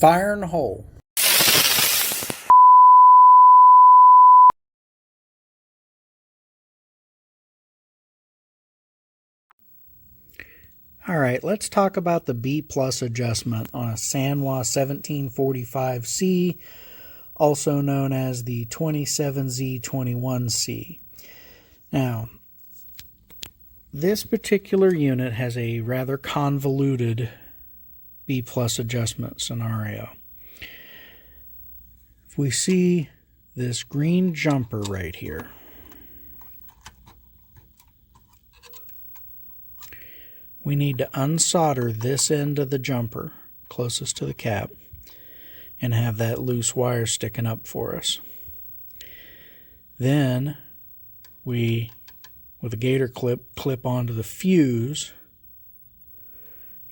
Fire in the hole. All right, let's talk about the B plus adjustment on a Sanwa 1745C, also known as the 27Z21C. Now, this particular unit has a rather convoluted B plus adjustment scenario. If we see this green jumper right here, we need to unsolder this end of the jumper closest to the cap and have that loose wire sticking up for us. Then we, with a gator clip onto the fuse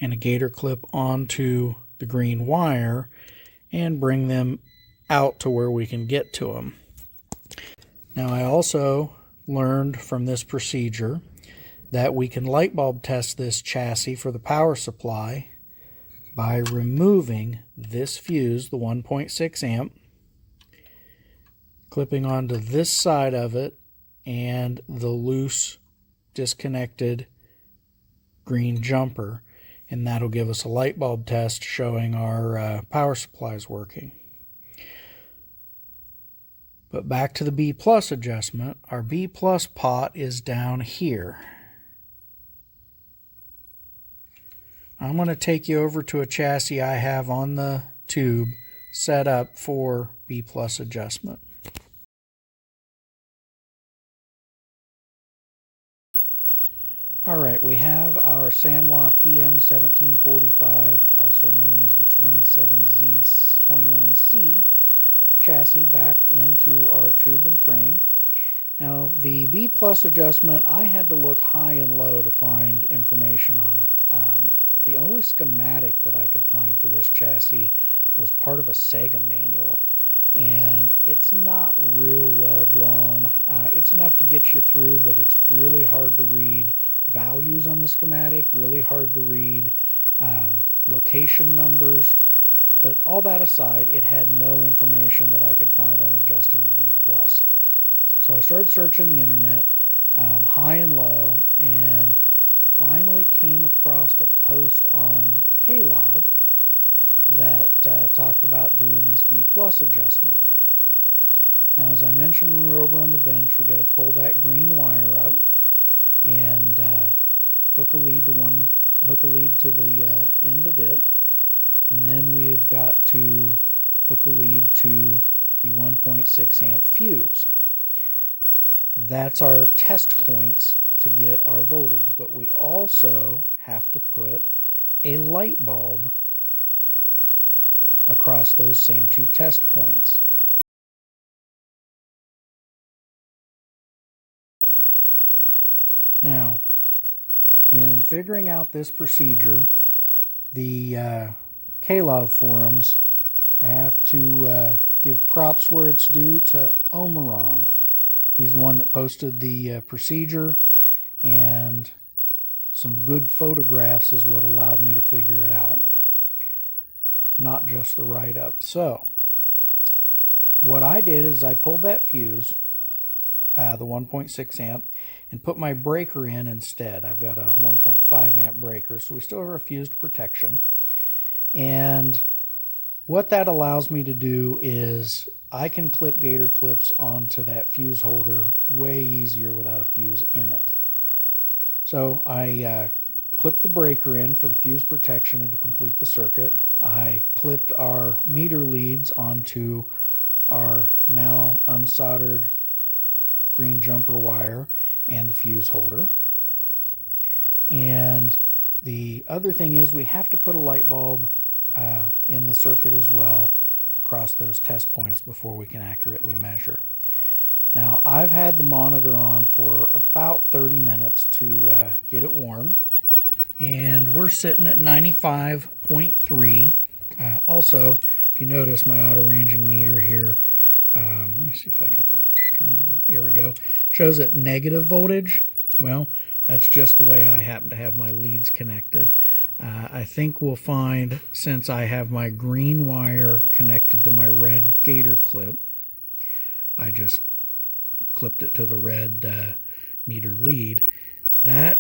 and a gator clip onto the green wire and bring them out to where we can get to them. Now, I also learned from this procedure that we can light bulb test this chassis for the power supply by removing this fuse, the 1.6 amp, clipping onto this side of it, and the loose, disconnected green jumper, and that'll give us a light bulb test showing our power supply is working. But back to the B plus adjustment, our B plus pot is down here. I'm going to take you over to a chassis I have on the tube set up for B plus adjustment. Alright, we have our Sanwa PM1745, also known as the 27Z21C chassis, back into our tube and frame. Now, the B plus adjustment, I had to look high and low to find information on it. The only schematic that I could find for this chassis was part of a Sega manual, and it's not real well drawn. It's enough to get you through, but it's really hard to read values on the schematic, really hard to read location numbers. But all that aside, it had no information that I could find on adjusting the B plus. So I started searching the internet high and low, and finally came across a post on KLOV that talked about doing this B plus adjustment. Now, as I mentioned when we were over on the bench, we got to pull that green wire up and hook a lead to the end of it, and then we've got to hook a lead to the 1.6 amp fuse. That's our test points to get our voltage, but we also have to put a light bulb across those same two test points. Now, in figuring out this procedure, the KLOV forums, I have to give props where it's due to Ohmerone. He's the one that posted the procedure, and some good photographs is what allowed me to figure it out, not just the write-up. So what I did is I pulled that fuse, the 1.6 amp, and put my breaker in instead. I've got a 1.5 amp breaker, so we still have our fused protection. And what that allows me to do is I can clip gator clips onto that fuse holder way easier without a fuse in it. So I clipped the breaker in for the fuse protection and to complete the circuit. I clipped our meter leads onto our now unsoldered green jumper wire and the fuse holder. And the other thing is we have to put a light bulb in the circuit as well across those test points before we can accurately measure. Now, I've had the monitor on for about 30 minutes to get it warm, and we're sitting at 95.3. Also, if you notice my auto ranging meter here, let me see if I can turn it. Here we go. Shows at negative voltage. Well, that's just the way I happen to have my leads connected. I think we'll find, since I have my green wire connected to my red gator clip, I just clipped it to the red meter lead, that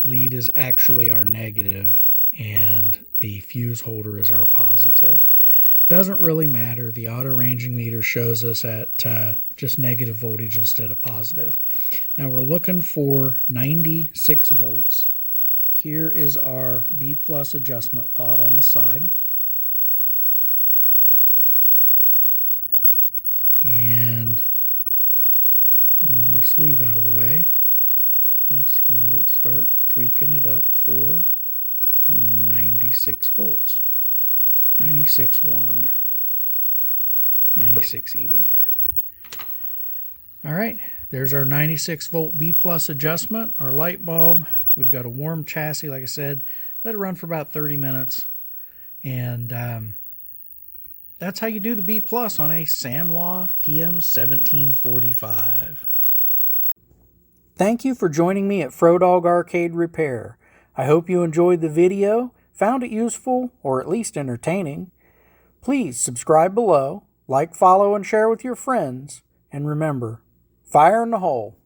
lead is actually our negative and the fuse holder is our positive. Doesn't really matter. The auto ranging meter shows us at just negative voltage instead of positive. Now we're looking for 96 volts. Here is our B plus adjustment pot on the side. And let me move my sleeve out of the way. Let's start tweaking it up for 96 volts. 96.1. 96 even. All right, there's our 96 volt B plus adjustment, our light bulb. We've got a warm chassis, like I said. Let it run for about 30 minutes. And that's how you do the B plus on a Sanwa PM1745. Thank you for joining me at Fro-Dog Arcade Repair. I hope you enjoyed the video, found it useful, or at least entertaining. Please subscribe below, like, follow, and share with your friends. And remember, fire in the hole.